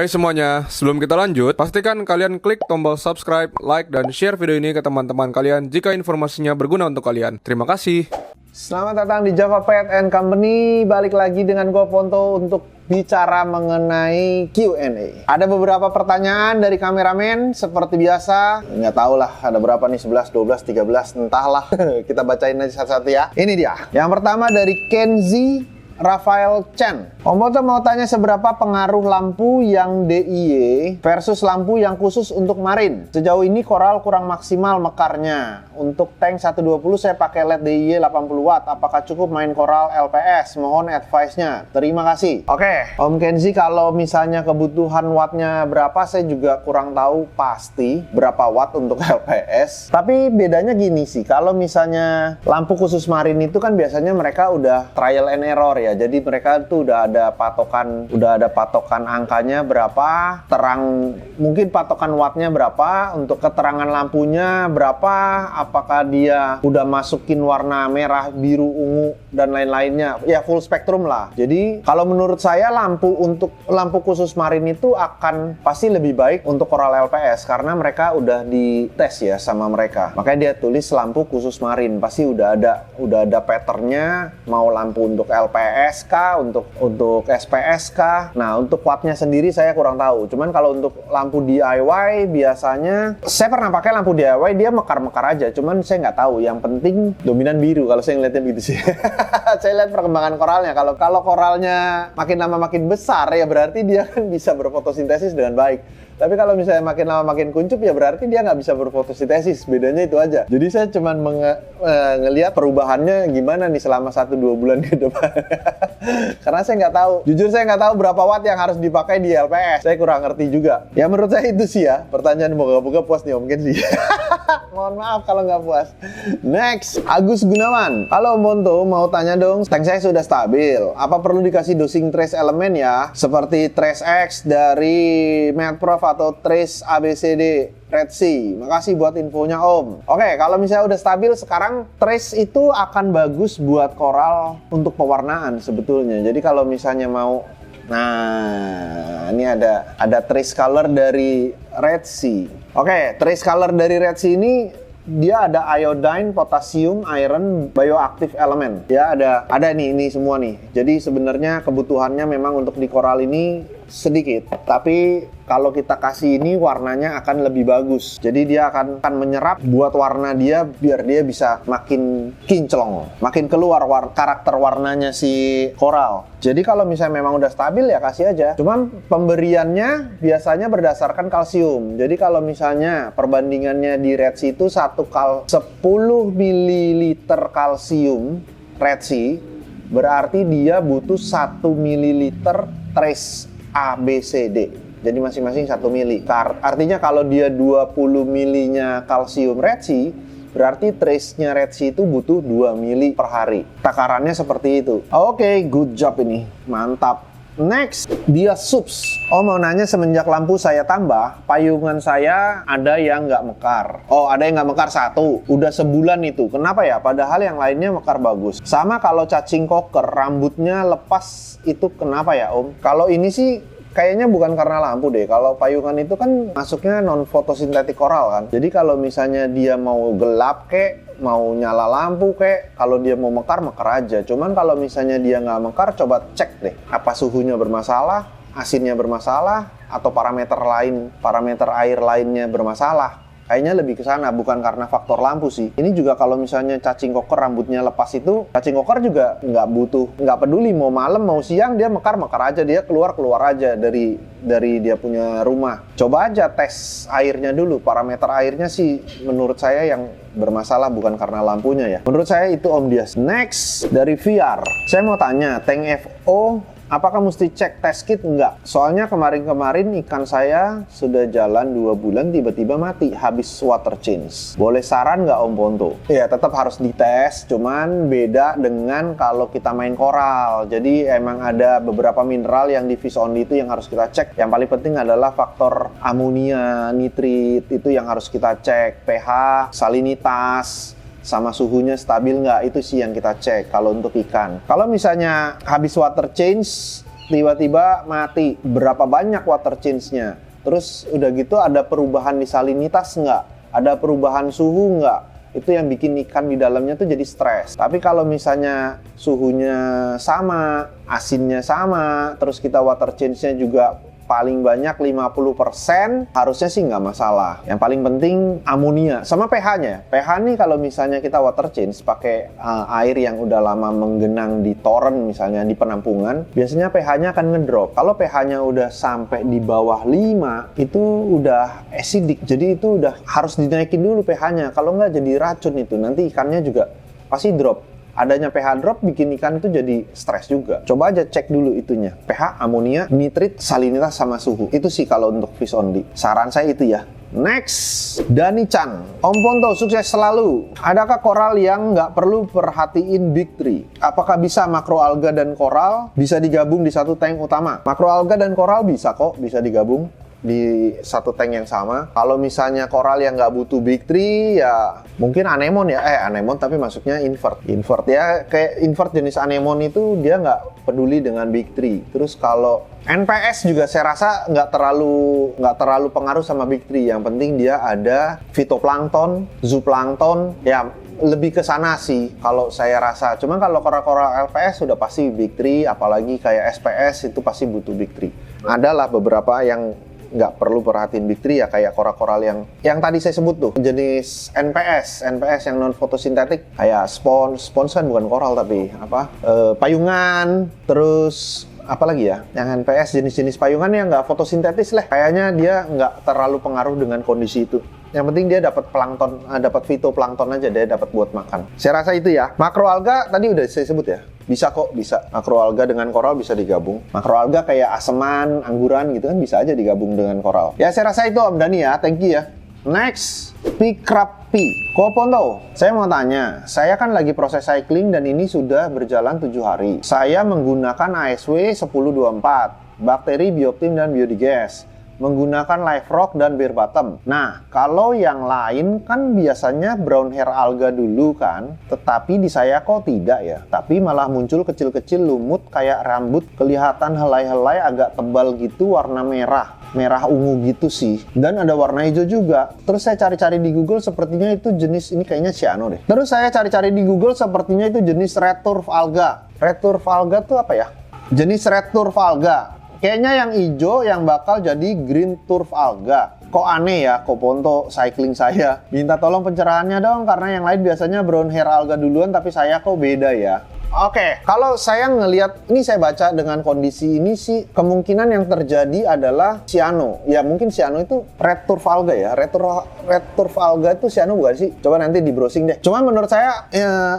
Hai semuanya, sebelum kita lanjut, pastikan kalian klik tombol subscribe, like, dan share video ini ke teman-teman kalian jika informasinya berguna untuk kalian. Terima kasih. Selamat datang di Java Pet and Company. Balik lagi dengan gue Ponto untuk bicara mengenai Q&A. Ada beberapa pertanyaan dari kameramen seperti biasa. Nggak tahu lah ada berapa nih, 11, 12, 13, entahlah. Kita bacain aja satu-satu ya. Ini dia. Yang pertama dari Kenzi Rafael Chen. Om Ponto mau tanya seberapa pengaruh lampu yang DIY versus lampu yang khusus untuk marine. Sejauh ini Coral kurang maksimal mekarnya. Untuk tank 120 saya pakai LED DIY 80 watt. Apakah cukup main Coral LPS? Mohon advice-nya. Terima kasih. Oke, Om Kenzi, kalau misalnya kebutuhan wattnya berapa saya juga kurang tahu pasti berapa watt untuk LPS. Tapi bedanya gini sih, kalau misalnya lampu khusus marine itu kan biasanya mereka udah trial and error ya. Jadi mereka tuh udah ada patokan angkanya berapa, terang mungkin patokan wattnya berapa, untuk keterangan lampunya berapa, apakah dia udah masukin warna merah, biru, ungu dan lain-lainnya. Ya full spektrum lah. Jadi kalau menurut saya lampu khusus marine itu akan pasti lebih baik untuk Coral LPS karena mereka udah dites ya sama mereka. Makanya dia tulis lampu khusus marine, pasti udah ada patternnya, mau lampu untuk LPS kah, untuk SPS kah. Nah, untuk wattnya sendiri saya kurang tahu. Cuman kalau untuk lampu DIY biasanya saya pernah pakai lampu DIY, dia mekar-mekar aja. Cuman saya nggak tahu. Yang penting dominan biru kalau saya ngeliatin gitu sih. Saya lihat perkembangan koralnya. Kalau koralnya makin lama makin besar ya berarti dia kan bisa berfotosintesis dengan baik. Tapi kalau misalnya makin lama makin kuncup ya berarti dia nggak bisa berfotosintesis. Bedanya itu aja. Jadi saya cuma ngelihat perubahannya gimana nih selama 1-2 bulan ke depan. Karena saya nggak tahu. Jujur saya nggak tahu berapa watt yang harus dipakai di LPS. Saya kurang ngerti juga. Ya menurut saya itu sih ya. Pertanyaan moga-moga puas nih Om Kenzi. Mohon maaf kalau nggak puas. Next, Agus Gunawan. Halo Om Ponto, mau tanya dong. Tank saya sudah stabil. Apa perlu dikasih dosing trace elemen ya? Seperti trace X dari Medprof atau trace ABCD Red Sea. Makasih buat infonya Om. Oke, kalau misalnya udah stabil sekarang trace itu akan bagus buat Coral untuk pewarnaan sebetulnya. Jadi kalau misalnya mau, nah ini ada trace color dari Red Sea. Oke, trace color dari Red Sea ini dia ada iodine, potassium, iron, bioactive element. Ya ada nih ini semua nih. Jadi sebenarnya kebutuhannya memang untuk di Coral ini sedikit, tapi kalau kita kasih ini warnanya akan lebih bagus. Jadi dia akan menyerap buat warna dia biar dia bisa makin kinclong, makin keluar karakter warnanya si Coral. Jadi kalau misalnya memang udah stabil ya kasih aja. Cuman pemberiannya biasanya berdasarkan kalsium. Jadi kalau misalnya perbandingannya di Red Sea itu 10 ml kalsium Red Sea berarti dia butuh 1 ml trace ABCD. Jadi masing-masing 1 mili. Artinya kalau dia 20 milinya kalsium Red Sea, berarti trace-nya Red Sea itu butuh 2 mili per hari. Takarannya seperti itu. Oke, good job ini. Mantap. Next, dia subs. Oh, mau nanya, semenjak lampu saya tambah, payungan saya ada yang nggak mekar. Oh, ada yang nggak mekar satu. Udah sebulan itu. Kenapa ya? Padahal yang lainnya mekar bagus. Sama kalau cacing koker, rambutnya lepas itu kenapa ya Om? Kalau ini sih kayaknya bukan karena lampu deh. Kalau payungan itu kan masuknya non fotosintetik coral kan. Jadi kalau misalnya dia mau gelap mau nyala lampu kalau dia mau mekar aja. Cuman kalau misalnya dia nggak mekar, coba cek deh apa suhunya bermasalah, asinnya bermasalah, atau parameter air lainnya bermasalah. Kayaknya lebih ke sana, bukan karena faktor lampu sih. Ini juga kalau misalnya cacing koker rambutnya lepas itu, cacing koker juga nggak peduli mau malam mau siang, dia mekar aja, dia keluar aja dari dia punya rumah. Coba aja tes airnya dulu, parameter airnya sih menurut saya yang bermasalah, bukan karena lampunya ya. Menurut saya itu Om Dias. Next, dari VR. Saya mau tanya, tank FO apakah mesti cek test kit? Enggak. Soalnya kemarin ikan saya sudah jalan 2 bulan tiba-tiba mati habis water change. Boleh saran nggak Om Ponto? Ya tetap harus dites, cuman beda dengan kalau kita main koral. Jadi emang ada beberapa mineral yang di fish only itu yang harus kita cek. Yang paling penting adalah faktor amonia, nitrit, itu yang harus kita cek. pH, salinitas, sama suhunya stabil nggak, itu sih yang kita cek kalau untuk ikan. Kalau misalnya habis water change tiba-tiba mati, berapa banyak water change-nya? Terus udah gitu ada perubahan di salinitas nggak? Ada perubahan suhu nggak? Itu yang bikin ikan di dalamnya tuh jadi stres. Tapi kalau misalnya suhunya sama, asinnya sama, terus kita water change-nya juga paling banyak 50%, harusnya sih nggak masalah. Yang paling penting amonia sama pH-nya. pH nih kalau misalnya kita water change pakai air yang udah lama menggenang di toren misalnya di penampungan, biasanya pH-nya akan ngedrop. Kalau pH-nya udah sampai di bawah 5, itu udah acidic. Jadi itu udah harus dinaikin dulu pH-nya. Kalau nggak jadi racun itu, nanti ikannya juga pasti drop. Adanya pH drop bikin ikan itu jadi stres juga. Coba aja cek dulu itunya. pH, amonia, nitrit, salinitas, sama suhu. Itu sih kalau untuk fish only. Saran saya itu ya. Next, Dani Chan. Om Ponto, sukses selalu. Adakah koral yang nggak perlu perhatiin Big Three? Apakah bisa makroalga dan koral bisa digabung di satu tank utama? Makroalga dan koral bisa kok, bisa digabung di satu tank yang sama. Kalau misalnya koral yang nggak butuh Big Three, ya mungkin anemon ya, anemon tapi masuknya invert ya, kayak invert jenis anemon itu dia nggak peduli dengan Big Three. Terus kalau NPS juga saya rasa nggak terlalu pengaruh sama Big Three. Yang penting dia ada phytoplankton, zooplankton, ya lebih ke sana sih kalau saya rasa. Cuma kalau koral-koral LPS sudah pasti Big Three, apalagi kayak SPS itu pasti butuh Big Three. Adalah beberapa yang nggak perlu perhatiin Big Three ya, kayak koral-koral yang tadi saya sebut tuh, jenis NPS yang non fotosintetik, kayak spons kan bukan koral tapi payungan, terus apa lagi ya, yang NPS jenis-jenis payungan yang nggak fotosintetis lah, kayaknya dia nggak terlalu pengaruh dengan kondisi itu. Yang penting dia dapat plankton, dapat fitoplankton aja, dia dapat buat makan. Saya rasa itu ya. Makroalga tadi udah saya sebut ya. Bisa kok, bisa. Makroalga dengan koral bisa digabung. Makroalga kayak aseman, angguran gitu kan bisa aja digabung dengan koral. Ya saya rasa itu Om Dani ya. Thank you ya. Next, Pikrapi. Ko Ponto, saya mau tanya. Saya kan lagi proses cycling dan ini sudah berjalan 7 hari. Saya menggunakan ASW 1024, bakteri, bioptim, dan biodigas. Menggunakan live rock dan bare bottom. Nah, kalau yang lain kan biasanya brown hair alga dulu kan, tetapi di saya kok tidak ya. Tapi malah muncul kecil-kecil lumut kayak rambut, kelihatan helai-helai agak tebal gitu, warna merah ungu gitu sih. Dan ada warna hijau juga. Terus saya cari-cari di Google, sepertinya itu jenis, ini kayaknya cyano deh. Terus saya cari-cari di Google, sepertinya itu jenis red turf alga. Red turf alga tuh apa ya? Jenis red turf alga. Kayaknya yang hijau yang bakal jadi green turf alga. Kok aneh ya, Ko Ponto cycling saya. Minta tolong pencerahannya dong, karena yang lain biasanya brown hair alga duluan, tapi saya kok beda ya. Oke, kalau saya ngelihat, ini saya baca dengan kondisi ini sih, kemungkinan yang terjadi adalah cyano. Ya mungkin cyano itu red turf alga ya. Red turf alga itu cyano bukan sih? Coba nanti di browsing deh. Cuma menurut saya,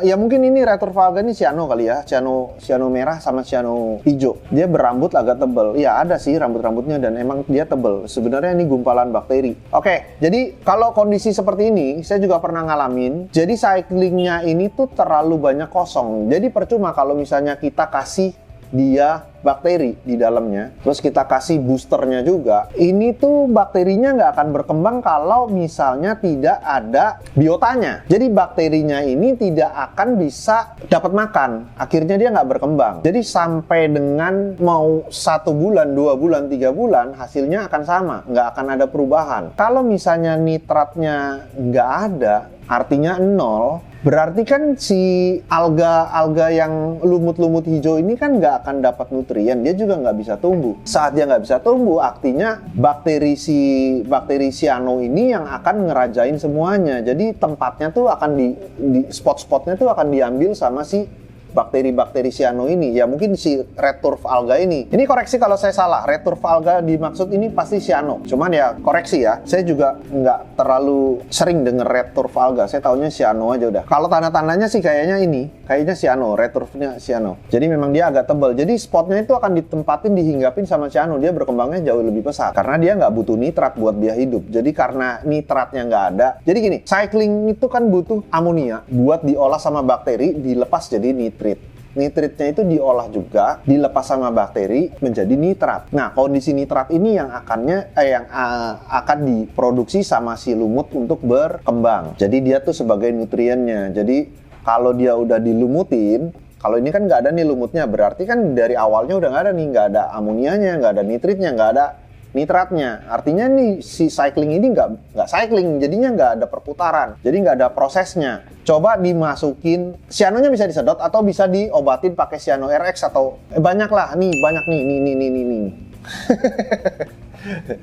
ya mungkin ini red turf alga ini cyano kali ya. Cyano merah sama cyano hijau. Dia berambut agak tebal. Ya ada sih rambut-rambutnya dan emang dia tebal. Sebenarnya ini gumpalan bakteri. Oke, jadi kalau kondisi seperti ini, saya juga pernah ngalamin. Jadi cyclingnya ini tuh terlalu banyak kosong. Jadi percuma kalau misalnya kita kasih dia bakteri di dalamnya, terus kita kasih boosternya juga, ini tuh bakterinya nggak akan berkembang kalau misalnya tidak ada biotanya. Jadi bakterinya ini tidak akan bisa dapat makan, akhirnya dia nggak berkembang. Jadi sampai dengan mau 1 bulan, 2 bulan, 3 bulan, hasilnya akan sama, nggak akan ada perubahan. Kalau misalnya nitratnya nggak ada, artinya 0, berarti kan si alga yang lumut-lumut hijau ini kan nggak akan dapat nutrien, dia juga nggak bisa tumbuh. Saat dia nggak bisa tumbuh, artinya bakteri cyano ini yang akan ngerajain semuanya. Jadi tempatnya tuh akan di spot-spotnya tuh akan diambil sama si bakteri-bakteri cyano ini. Ya mungkin si red turf alga ini. Ini koreksi kalau saya salah. Red turf alga dimaksud ini pasti cyano. Cuman ya koreksi ya. Saya juga nggak terlalu sering denger red turf alga. Saya taunya cyano aja udah. Kalau tanda-tandanya sih kayaknya cyano, red turfnya cyano. Jadi memang dia agak tebal. Jadi spotnya itu akan ditempatin, dihinggapin sama cyano. Dia berkembangnya jauh lebih pesat. Karena dia nggak butuh nitrat buat dia hidup. Jadi karena nitratnya nggak ada. Jadi gini, cycling itu kan butuh amonia buat diolah sama bakteri, dilepas jadi nitrat. Nitritnya itu diolah juga, dilepas sama bakteri menjadi nitrat. Nah, kondisi nitrat ini yang akan diproduksi sama si lumut untuk berkembang. Jadi dia tuh sebagai nutriennya. Jadi kalau dia udah dilumutin, Kalau ini kan nggak ada nih lumutnya, berarti kan dari awalnya udah nggak ada nih, nggak ada amonianya, nggak ada nitritnya, nggak ada nitratnya. Artinya nih si cycling ini nggak cycling, jadinya nggak ada perputaran, jadi nggak ada prosesnya. Coba dimasukin, cyanonya bisa disedot atau bisa diobatin pakai cyano RX atau banyak lah, nih banyak nih.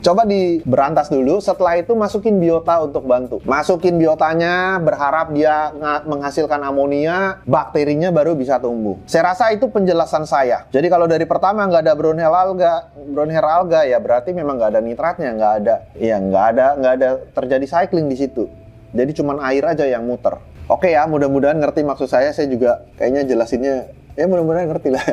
Coba diberantas dulu, setelah itu masukin biota untuk bantu. Masukin biotanya, berharap dia menghasilkan amonia, bakterinya baru bisa tumbuh. Saya rasa itu penjelasan saya. Jadi kalau dari pertama nggak ada brownhair alga, ya berarti memang nggak ada nitratnya, nggak ada terjadi cycling di situ. Jadi cuman air aja yang muter. Oke ya, mudah-mudahan ngerti maksud saya juga kayaknya jelasinnya, ya mudah-mudahan ngerti lah.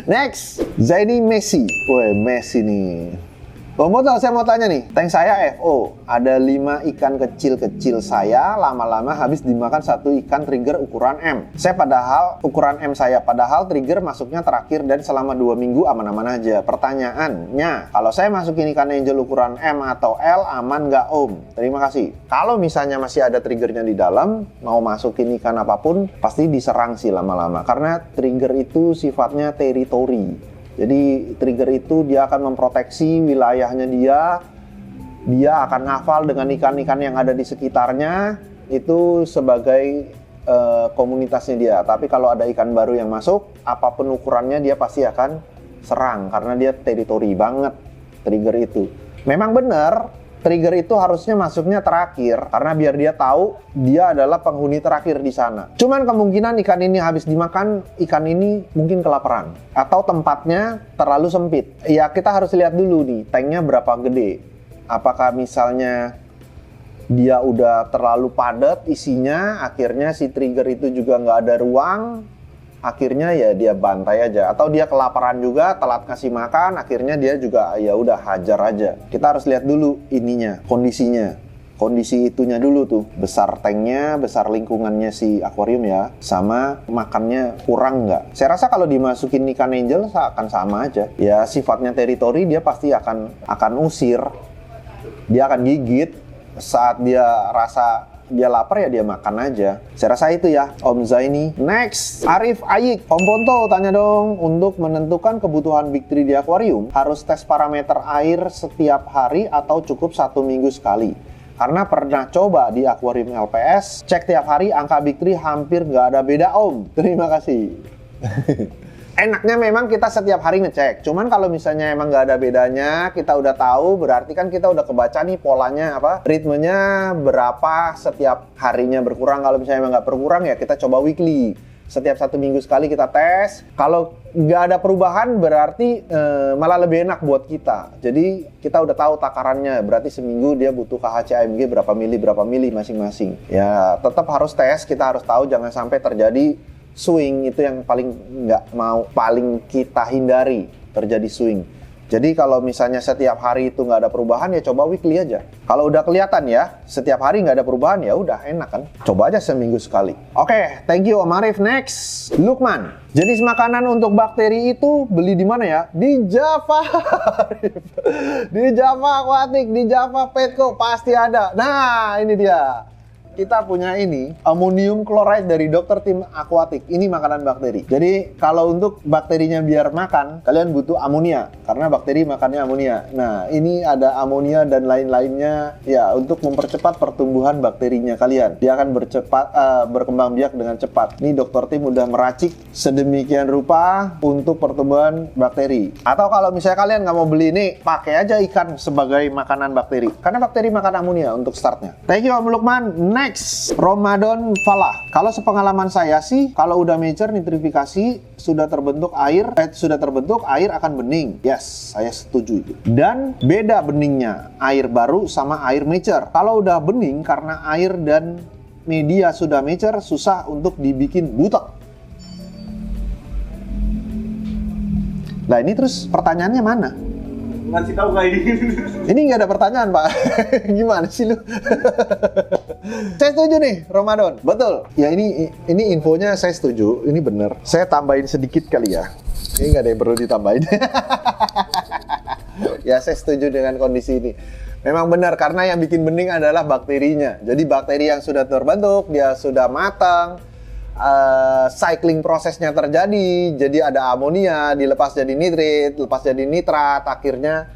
Next, Zaini Messi. Woi, Messi nih. Saya mau tanya nih, tank saya FO, ada 5 ikan kecil-kecil saya, lama-lama habis dimakan 1 ikan trigger ukuran M. Padahal trigger masuknya terakhir dan selama 2 minggu aman-aman aja. Pertanyaannya, kalau saya masukin ikan angel ukuran M atau L, aman nggak Om? Terima kasih. Kalau misalnya masih ada triggernya di dalam, mau masukin ikan apapun, pasti diserang sih lama-lama. Karena trigger itu sifatnya teritori. Jadi trigger itu dia akan memproteksi wilayahnya dia akan ngafal dengan ikan-ikan yang ada di sekitarnya, itu sebagai komunitasnya dia. Tapi kalau ada ikan baru yang masuk, apapun ukurannya dia pasti akan serang, karena dia teritori banget trigger itu. Memang benar, trigger itu harusnya masuknya terakhir, karena biar dia tahu dia adalah penghuni terakhir di sana. Cuman kemungkinan ikan ini habis dimakan, ikan ini mungkin kelaparan. Atau tempatnya terlalu sempit. Ya kita harus lihat dulu nih, tanknya berapa gede. Apakah misalnya dia udah terlalu padat isinya, akhirnya si trigger itu juga nggak ada ruang, akhirnya ya dia bantai aja. Atau dia kelaparan juga, telat kasih makan, akhirnya dia juga ya udah hajar aja. Kita harus lihat dulu ininya, kondisi itunya dulu tuh, besar tanknya, besar lingkungannya si akuarium ya, sama makannya kurang nggak. Saya rasa kalau dimasukin ikan angel akan sama aja. Ya sifatnya teritori, dia pasti akan usir, dia akan gigit. Saat dia rasa dia lapar ya dia makan aja. Saya rasa itu ya Om Zaini. Next, Arif Ayik. Om Ponto tanya dong, untuk menentukan kebutuhan Big 3 di akuarium, harus tes parameter air setiap hari atau cukup 1 minggu sekali? Karena pernah coba di akuarium LPS, cek tiap hari angka Big 3 hampir nggak ada beda Om. Terima kasih. Enaknya memang kita setiap hari ngecek. Cuman kalau misalnya emang nggak ada bedanya, kita udah tahu, berarti kan kita udah kebaca nih polanya apa, ritmenya berapa setiap harinya berkurang. Kalau misalnya emang nggak berkurang ya kita coba weekly. Setiap 1 minggu sekali kita tes. Kalau nggak ada perubahan berarti malah lebih enak buat kita. Jadi kita udah tahu takarannya. Berarti seminggu dia butuh KHC AMG berapa mili masing-masing. Ya tetap harus tes. Kita harus tahu jangan sampai terjadi swing. Itu yang paling kita hindari, terjadi swing. Jadi kalau misalnya setiap hari itu nggak ada perubahan, ya coba weekly aja. Kalau udah kelihatan ya, setiap hari nggak ada perubahan, ya udah enak kan. Coba aja seminggu sekali. Oke, thank you Om Arif. Next, Lukman. Jenis makanan untuk bakteri itu beli di mana ya? Di Java. Di Java Aquatic, di Java Petco pasti ada. Nah, ini dia. Kita punya ini, amonium chloride dari Dr. Tim Aquatic. Ini makanan bakteri. Jadi kalau untuk bakterinya biar makan, kalian butuh amonia. Karena bakteri makannya amonia. Nah, ini ada amonia dan lain-lainnya ya untuk mempercepat pertumbuhan bakterinya kalian. Dia akan berkembang biak dengan cepat. Ini Dr. Tim udah meracik sedemikian rupa untuk pertumbuhan bakteri. Atau kalau misalnya kalian nggak mau beli ini, pakai aja ikan sebagai makanan bakteri. Karena bakteri makan amonia untuk startnya. Thank you Om Lukman. Next, Ramadan Falah. Kalau sepengalaman saya sih, kalau udah mature nitrifikasi sudah terbentuk air akan bening. Yes, saya setuju itu. Dan beda beningnya air baru sama air mature. Kalau udah bening karena air dan media sudah mature, susah untuk dibikin butek. Nah ini terus pertanyaannya mana? Ngasih tahu kayak ini. Ini nggak ada pertanyaan Pak. Gimana sih lu? Saya setuju nih Ramadan. Betul. Ya ini infonya saya setuju. Ini bener. Saya tambahin sedikit kali ya. Ini nggak ada yang perlu ditambahin. Ya saya setuju dengan kondisi ini. Memang benar karena yang bikin bening adalah bakterinya. Jadi bakteri yang sudah terbentuk, dia sudah matang, cycling prosesnya terjadi, jadi ada amonia, dilepas jadi nitrit, lepas jadi nitrat, akhirnya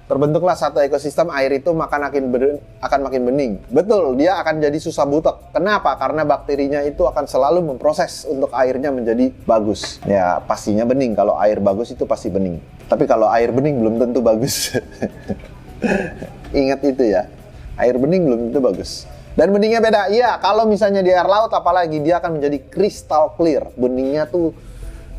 terbentuklah satu ekosistem air itu akan makin bening. Betul, dia akan jadi susah butek. Kenapa? Karena bakterinya itu akan selalu memproses untuk airnya menjadi bagus. Ya, pastinya bening. Kalau air bagus itu pasti bening. Tapi kalau air bening belum tentu bagus. Ingat itu ya. Air bening belum tentu bagus. Dan beningnya beda. Iya, kalau misalnya di air laut apalagi dia akan menjadi crystal clear. Beningnya tuh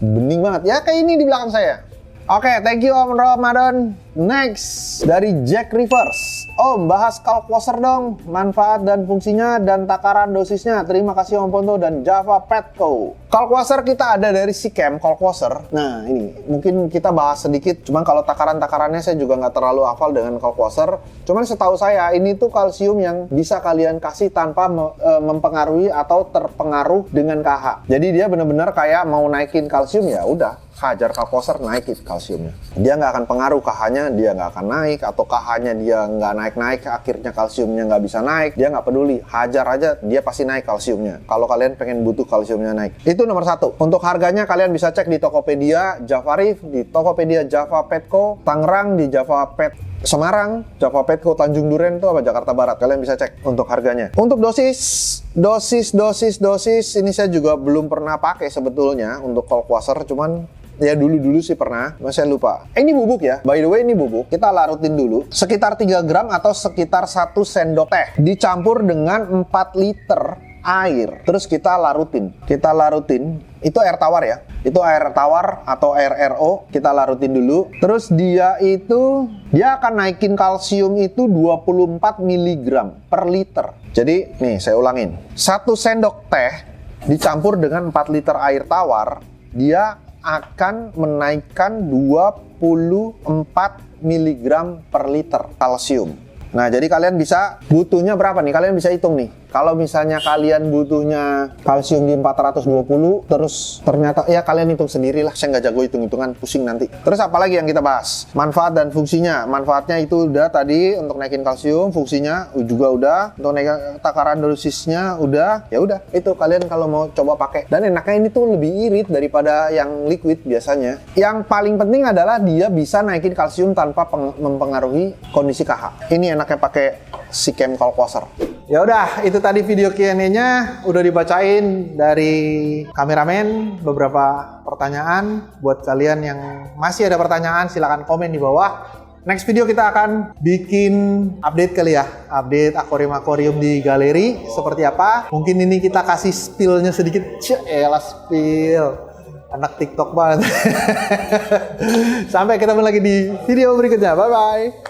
bening banget. Ya kayak ini di belakang saya. Oke, thank you Om Ramadan. Next, dari Jack Rivers. Om, bahas Kalkwasser dong. Manfaat dan fungsinya dan takaran dosisnya. Terima kasih Om Ponto dan Java Petco. Kalkwasser kita ada dari Sikem Kalkwasser. Nah, ini mungkin kita bahas sedikit. Cuman kalau takaran-takarannya saya juga nggak terlalu hafal dengan Kalkwasser. Cuman setahu saya, ini tuh kalsium yang bisa kalian kasih tanpa mempengaruhi atau terpengaruh dengan KH. Jadi dia benar-benar kayak mau naikin kalsium, ya udah. Hajar Kalkwasser naikin kalsiumnya. Dia nggak akan pengaruh KH-nya, dia nggak akan naik, atau KH-nya dia nggak naik-naik, akhirnya kalsiumnya nggak bisa naik, dia nggak peduli. Hajar aja, dia pasti naik kalsiumnya. Kalau kalian pengen butuh kalsiumnya naik. Itu nomor satu. Untuk harganya kalian bisa cek di Tokopedia Javarif, di Tokopedia Java Petco, Tangerang, di Java Pet Semarang, Java Petco Tanjung Duren itu apa Jakarta Barat. Kalian bisa cek untuk harganya. Untuk dosis ini saya juga belum pernah pakai sebetulnya untuk Kalkwasser, cuman ya dulu sih pernah, masih lupa. Ini bubuk ya, by the way ini bubuk. Kita larutin dulu, sekitar 3 gram atau sekitar 1 sendok teh. Dicampur dengan 4 liter air. Terus kita larutin, itu air tawar ya. Itu air tawar atau air RO, kita larutin dulu. Terus dia akan naikin kalsium itu 24 mg per liter. Jadi nih saya ulangin, 1 sendok teh dicampur dengan 4 liter air tawar, dia akan menaikkan 24 mg per liter kalsium. Nah, jadi kalian bisa butuhnya berapa nih? Kalian bisa hitung nih. Kalau misalnya kalian butuhnya kalsium di 420, terus ternyata ya kalian hitung sendirilah. Saya nggak jago hitung-hitungan, pusing nanti. Terus apa lagi yang kita bahas? Manfaat dan fungsinya. Manfaatnya itu udah tadi untuk naikin kalsium, fungsinya juga udah. Untuk naikin takaran dosisnya udah. Ya udah, itu kalian kalau mau coba pakai. Dan enaknya ini tuh lebih irit daripada yang liquid biasanya. Yang paling penting adalah dia bisa naikin kalsium tanpa mempengaruhi kondisi KH. Ini enaknya pakai Sikem Kalkwasser. Ya udah, itu tadi video Q&A-nya udah dibacain dari kameramen, beberapa pertanyaan. Buat kalian yang masih ada pertanyaan silahkan komen di bawah. Next video kita akan bikin update kali ya, update akuarium-akuarium di galeri seperti apa. Mungkin ini kita kasih spill-nya sedikit. Elah spill, anak TikTok banget. Sampai ketemu lagi di video berikutnya, bye bye.